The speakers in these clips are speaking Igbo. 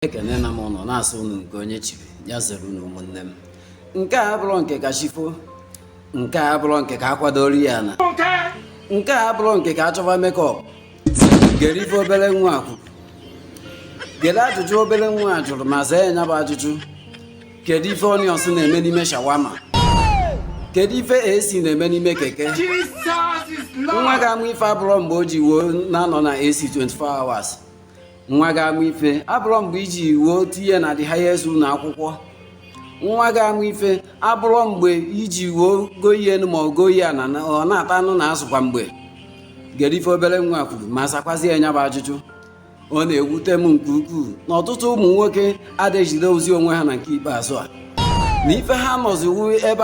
Ekene na m ụnọ na-asụ unu nke onye chiri ya zere unu ụmụnne m. Nke a abụrụ nke ka chifo, nke a abụrụ nke ka akwadoro ya na nke a abụrụ nke ka achọba mekọp. Gere ife obere nwa kwuru, gere ajụjụ obere nwa jụrụ ma zaa ya bụ ajụjụ. Kedu ife onions na-eme n'ime shawama? Kedu ife AC na-eme n'ime keke? Nwa ga-amụ ife abụrụ mgbe o ji wuo na-anọ na AC 24 hours. Nwa ga-amụ ife abụrụ mgbe iji wuo tinye na the highest ụlọ akwụkwọ. Nwa ga-amụ ife abụrụ mgbe iji wuo goyienu ma ọ goyi ana ọ na-ata anụ na azụ kwa mgbe. Gere ife obere nwa kwuru ma zakwazie ya bụ ajụjụ. Ọ na-ewute m nke ukwuu na ọtụtụ ụmụ nwoke adịjide ozi onwe ha na nke ikpeazụ a, na ife ha nọziwu ebe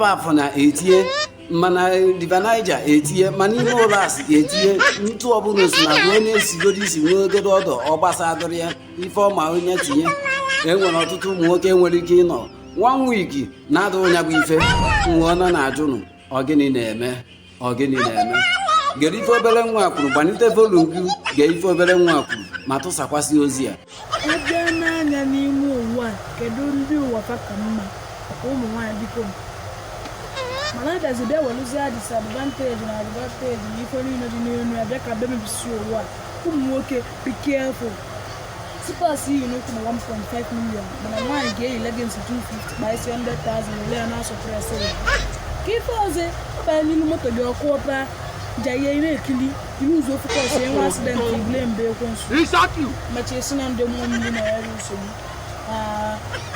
afọ na-etinye mana River Niger etinye ma n'ime ụlọ asị etinye ntụ ọbụla si na onye esigodo isi nwegodo ọdọ ọ gbasadoro ya ife ọma onye tinye. Enwere ọtụtụ ụmụ nwoke nwere ike ịnọ one week na-adụ ya bụ ife nwa ọ na-ajụnụ ọgịnị na-eme. Gere ife obere nwa kwuru, gbanite volum gị gee ife obere nwa kwuru ma tụsakwasị ozi ya. Ebe n'anya n'ime ụwa kedu ndị ụwa ka mma ụmụ nwaanyị biko mana abịazide welụzie disadvantage na advantage na ife niile dị n'elu ya bịa ka bịa mebisi ụwa. Ụmụ nwoke be careful. Sipas iyi n'okwu na 1.5 million mana nwaanyị ga-eyi leggings 250 kpa isi 100,000 ele ya na-asọpụrụsị ya ka ife ọzọ ọbanye n'ime moto gị ọkụ ọpa jaye na-ekili iru ụzọ fokọs enwe asidenti ibule mbe ekwensu machi esi na ndị mmụọ mmiri na ya nsogbu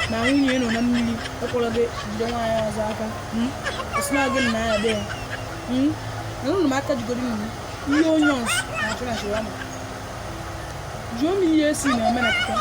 na nwunye nọ na mmiri ọkpọrọ gị jide nwaanyị ọzọ aka esi na gị na ya dị ya na ụlọ m aka jigoro ihe onye ọsụ na-achọ na shawama jụọ m ihe esi na-eme na pụta